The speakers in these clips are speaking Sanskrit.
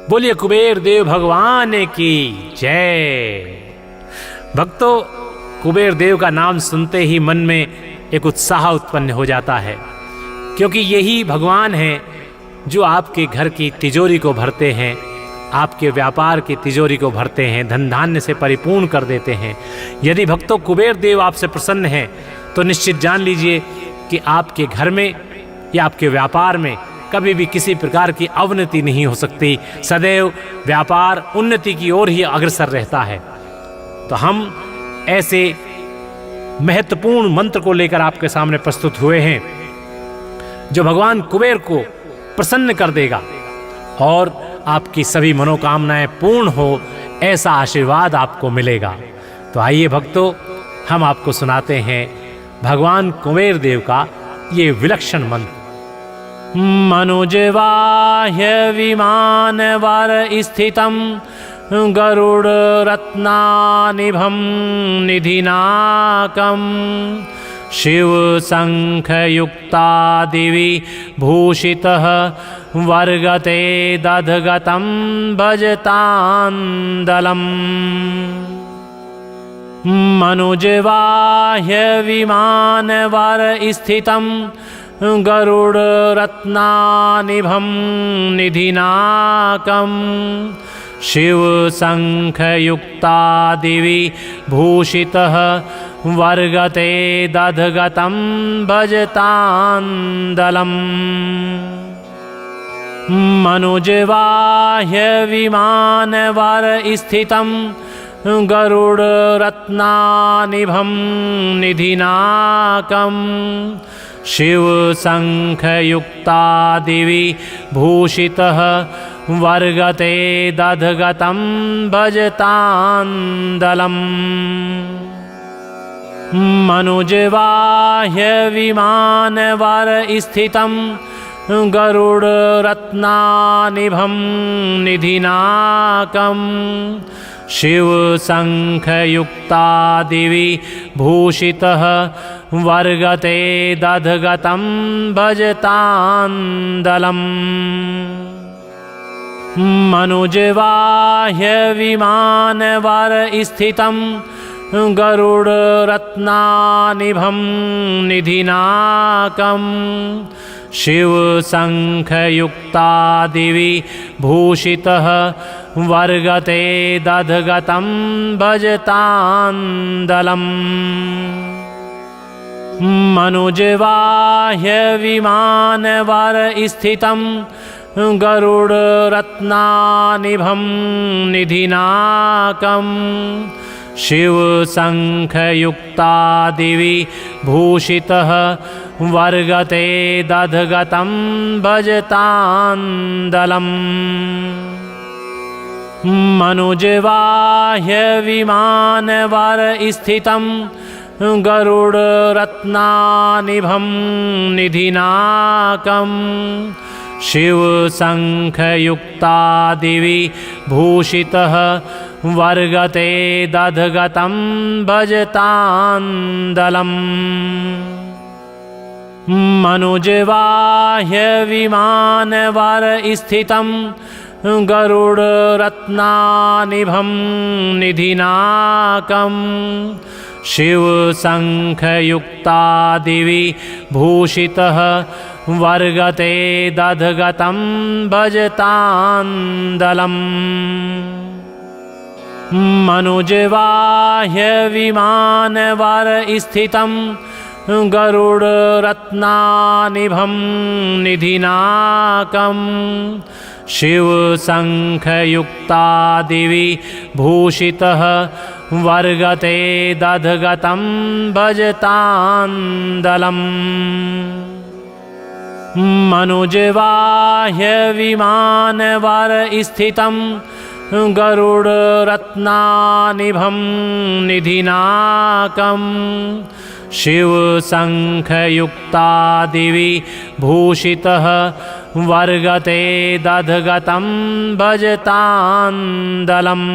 बोलिए कुबेर देव भगवान की जय। भक्तों, कुबेर देव का नाम सुनते ही मन में एक उत्साह उत्पन्न हो जाता है, क्योंकि यही भगवान हैं जो आपके घर की तिजोरी को भरते हैं, आपके व्यापार की तिजोरी को भरते हैं, धन धान्य से परिपूर्ण कर देते हैं। यदि भक्तों कुबेर देव आपसे प्रसन्न हैं तो निश्चित जान लीजिए कि आपके घर में या आपके व्यापार में कभी भी किसी प्रकार की अवनति नहीं हो सकती। सदैव व्यापार उन्नति की ओर ही अग्रसर रहता है। तो हम ऐसे महत्वपूर्ण मंत्र को लेकर आपके सामने प्रस्तुत हुए हैं जो भगवान कुबेर को प्रसन्न कर देगा और आपकी सभी मनोकामनाएं पूर्ण हो, ऐसा आशीर्वाद आपको मिलेगा। तो आइए भक्तों, हम आपको सुनाते हैं भगवान कुबेर देव का ये विलक्षण मंत्र। मनुजवाह्य विमान वर स्थितं गरुड़ रत्नानिभं निधिनाकं शिव शंख युक्ता दिवि भूषितः वर्गते दधगतं भजतांदलम्। मनुजवाह्य विमान वर स्थितं गरुड़ रत्नानिभं निधिनाकं शिव शंख युक्ता दिवि भूषितः वर्गते दधगतं भजतांदलम्। मनुजवाह्य विमान वर स्थितं गरुड़ रत्नानिभं निधिनाकं शिव शंख युक्ता दिवि भूषितः वर्गते दधगतं भजतांदलम्। मनुजवाह्य विमान वर स्थितं गरुड़ रत्नानिभं निधिनाकं शिव शंख युक्ता दिवि भूषितः वर्गते दधगतं भजतांदलम्। मनुजवाह्य विमान वर स्थितं गरुड़ रत्नानिभं निधिनाकं शिव शंख युक्ता दिवि भूषितः वर्गते दधगतं भजतांदलम्। मनुजवाह्य विमान वर स्थितं गरुड़ रत्नानिभं निधिनाकं शिव शंख युक्ता दिवि भूषितः वर्गते दधगतं भजतांदलम्। मनुजवाह्य विमान वर स्थितं गरुड़ रत्नानिभं निधिनाकं शिव शंख युक्ता दिवि भूषितः वर्गते दधगतं भजतांदलम्। मनुजवाह्य विमान वर स्थितं गरुड़ रत्नानिभं निधिनाकं शिव शंख युक्ता दिवि भूषितः वर्गते दधगतं भजतांदलम्। मनुजवाह्य विमान वर स्थितं गरुड़ रत्नानिभं निधिनाकं शिव शंख युक्ता दिवि भूषितः वर्गते दधगतं भजतांदलम्। मनुजवाह्य विमान वर स्थितं गरुड़ रत्नानिभं निधिनाकं शिव शंख युक्ता दिवि भूषितः वर्गते दधगतं भजतांदलम्।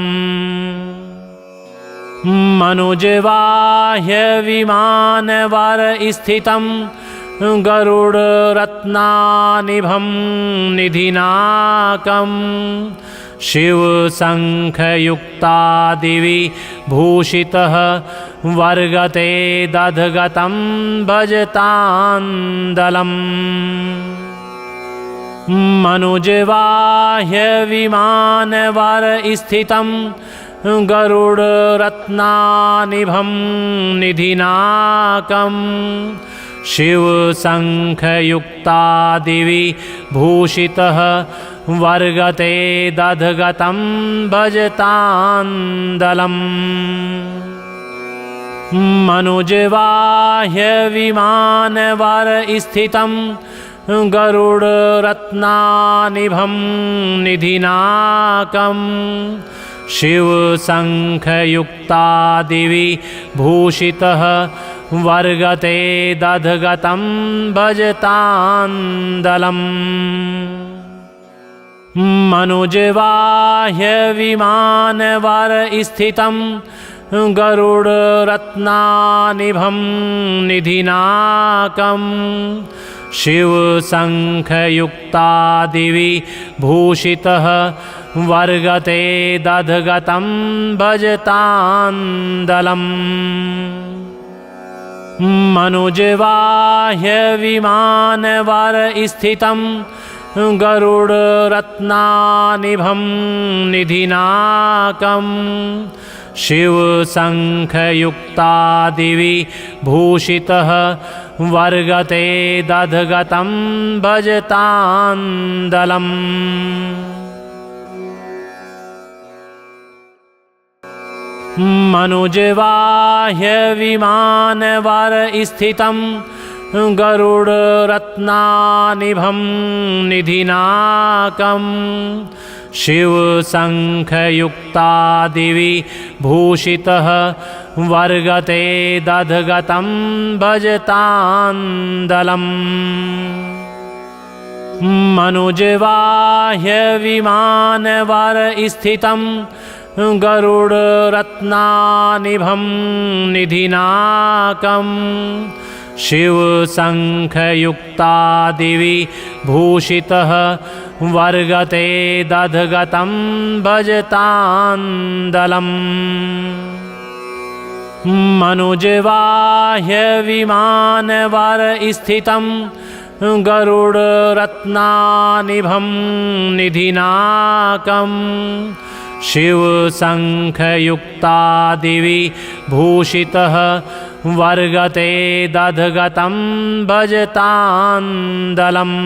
मनुजवाह्य विमान वर स्थितं गरुड़ रत्नानिभं निधिनाकं शिवशङ्खयुक्ता दिवि भूषितः वर्गते दधगतं भजतान्दलम् मनुजवाह्यविमानवर-स्थितं गरुडरत्नानिभं निधिनाकं शिवशङ्खयुक्ता दिवि भूषितः वर्गते दधगतं भजतान्दलम् मनुजवाह्यविमानवर-स्थितं गरुडरत्नानिभं निधिनाकं शिवशङ्खयुक्ता दिवि भूषितः वर्गते दधगतं भजतान्दलम् मनुजवाह्यविमानवर-स्थितं गरुडरत्नानिभं निधिनाकं शिवशङ्खयुक्ता दिवि भूषितः वर्गते दधगतं भजतान्दलम् मनुजवाह्यविमानवर-स्थितं गरुडरत्नानिभं निधिनाकं शिवशङ्खयुक्ता दिवि भूषितः वर्गते दधगतं भजतान्दलम् मनुजवाह्यविमानवर-स्थितं गरुडरत्नानिभं निधिनाकं शिवशङ्खयुक्ता दिवि भूषितः वर्गते दधगतं भजतान्दलम् मनुजवाह्यविमानवर-स्थितं गरुडरत्नानिभं निधिनाकं शिवशङ्खयुक्ता दिवि भूषितः वर्गते दधगतं भजतान्दलम् मनुजवाह्यविमानवर-स्थितं गरुडरत्नानिभं निधिनाकं शिवशङ्खयुक्ता दिवि भूषितः वर्गते दधगतं भजतान्दलम्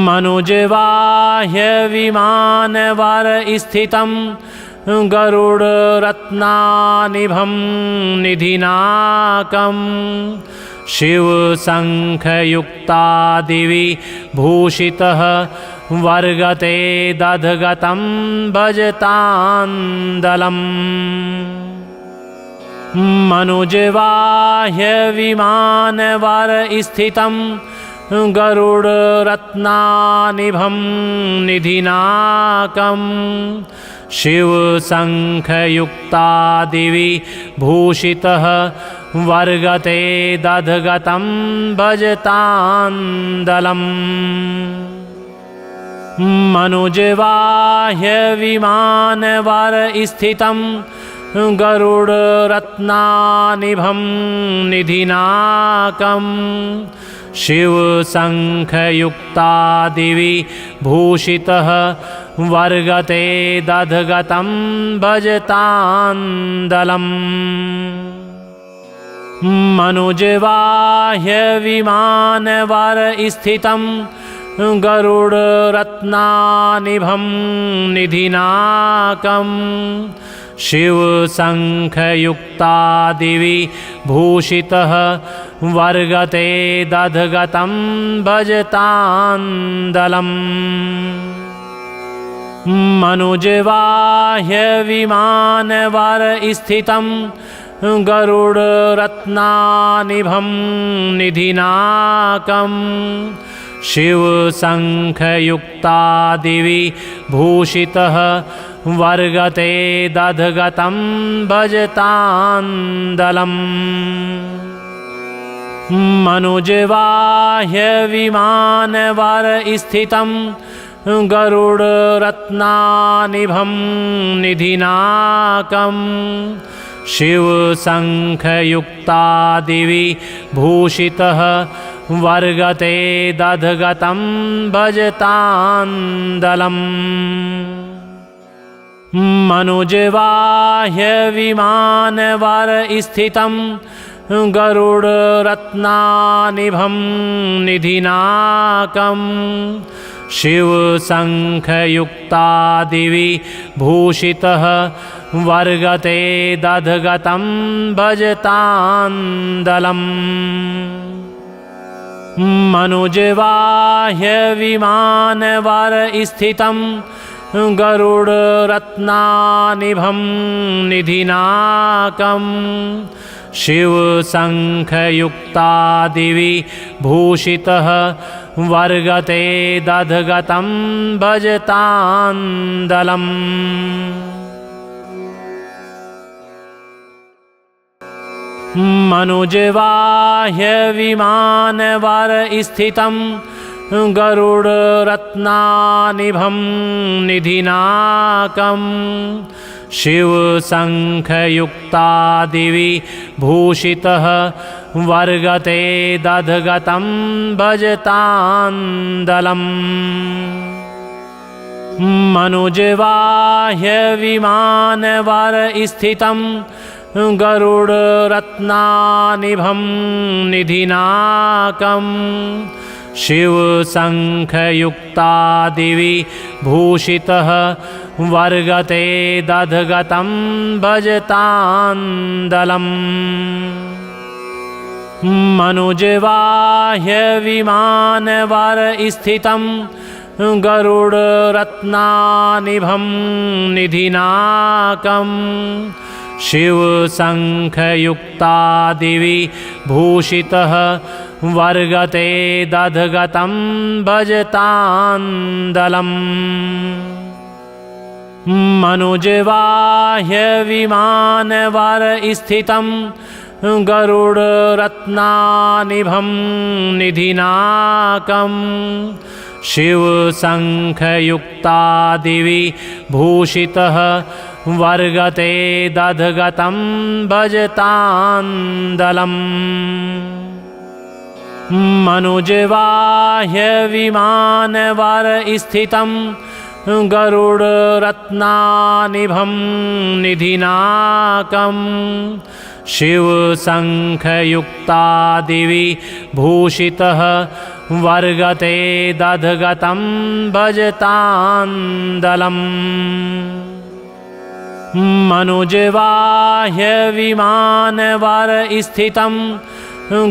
मनुजवाह्यविमानवर-स्थितं गरुडरत्नानिभं निधिनाकं शिवशङ्खयुक्ता दिवि भूषितः वर्गते दधगतं भजतान्दलम् मनुजवाह्यविमानवर-स्थितं गरुडरत्नानिभं निधिनाकं शिवशङ्खयुक्ता दिवि भूषितः वर्गते दधगतं भजतान्दलम् मनुजवाह्यविमानवर-स्थितं गरुडरत्नानिभं निधिनाकं शिवशङ्खयुक्ता दिवि भूषितः वर्गते दधगतं भजतान्दलम् मनुजवाह्यविमानवर-स्थितं गरुडरत्नानिभं निधिनाकं शिवशङ्खयुक्ता दिवि भूषितः वर्गते दधगतं भजतान्दलम् मनुजवाह्यविमानवर-स्थितं गरुडरत्नानिभं निधिनाकं शिवशङ्खयुक्ता दिवि भूषितः वर्गते दधगतं भजतान्दलम् मनुजवाह्यविमानवर-स्थितं गरुडरत्नानिभं निधिनाकं शिवशङ्खयुक्तादिविभूषितः वर्गते दधगतं भजतान्दलम् मनुजवाह्यविमानवरस्थितं गरुडरत्नानिभं निधिनाकं शिवशङ्खयुक्तादिविभूषितः वर्गते दधगतं भजतान्दलम् मनुजवाह्यविमानवरस्थितं गरुडरत्नानिभं निधिनाकं शिवशङ्खयुक्तादिविभूषितः वर्गते दधगतं भजतान्दलम् मनुजवाह्यविमानवरस्थितं गरुडरत्नानिभं निधिनाकं शिवशङ्खयुक्तादिविभूषितः वर्गते दधगतं भजतान्दलम् मनुजवाह्यविमानवरस्थितं गरुडरत्नानिभं निधिनाकं शिवशङ्खयुक्तादिविभूषितः वर्गते दधगतं भजतान्दलम् मनुजवाह्यविमानवरस्थितं गरुडरत्नानिभं निधिनाकं शिवशङ्खयुक्तादिविभूषितः वर्गते दधगतं भजतान्दलम् मनुजवाह्यविमानवरस्थितं गरुडरत्नानिभं निधिनाकं शिवशङ्खयुक्तादिविभूषितः वर्गते दधगतं भजतान्दलम् मनुजवाह्यविमानवरस्थितं गरुडरत्नानिभं निधिनाकं शिवशङ्खयुक्तादिविभूषितः वर्गते दधगतं भजतान्दलम् मनुजवाह्यविमानवरस्थितं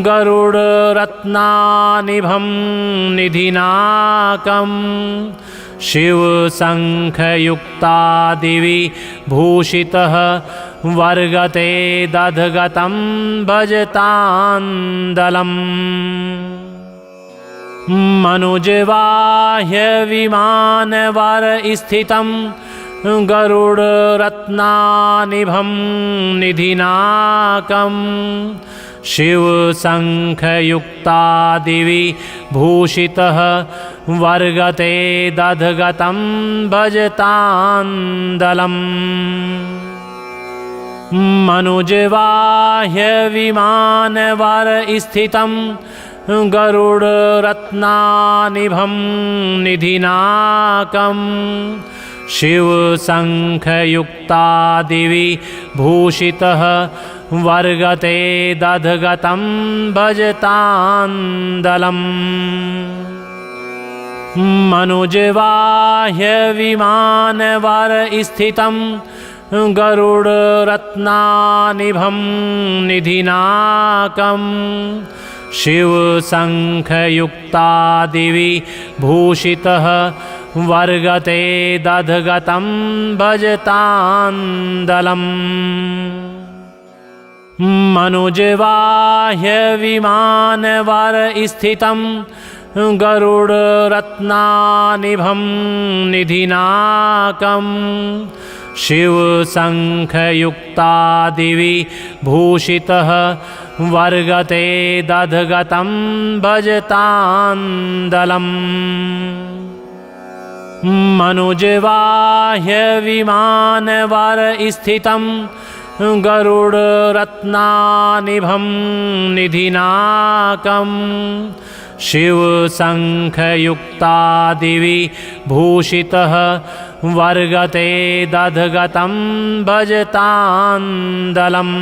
गरुडरत्नानिभं निधिनाकं शिवशङ्खयुक्तादिविभूषितः वर्गते दधगतं भजतान्दलम् मनुजवाह्यविमानवरस्थितं गरुडरत्नानिभं निधिनाकं शिवशङ्खयुक्तादिविभूषितः वर्गते दधगतं भजतान्दलम् मनुजवाह्यविमानवरस्थितं गरुडरत्नानिभं निधिनाकं शिवशङ्खयुक्तादिविभूषितः वर्गते दधगतं भजतान्दलम् मनुजवाह्यविमानवरस्थितं गरुडरत्नानिभं निधिनाकं शिवशङ्खयुक्तादिविभूषितः वर्गते दधगतं भजतान्दलम् मनुजवाह्यविमानवरस्थितं गरुडरत्नानिभं निधिनाकं शिवशङ्खयुक्तादिविभूषितः वर्गते दधगतं भजतान्दलम् मनुजवाह्य विमानवर स्थितं गरुडरत्नानिभं निधिनाकम् शिवशङ्खयुक्तादिविभूषितः वर्गते दधगतं भजतान्दलम्।